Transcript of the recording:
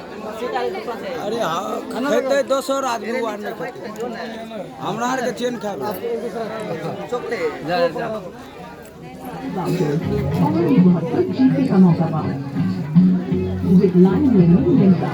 अरे हाँ खेते दोसर आदमी वार नहीं खेते हमरा आर के चेन खाए Already bought for GP Kamokaba with lime lemon limsa.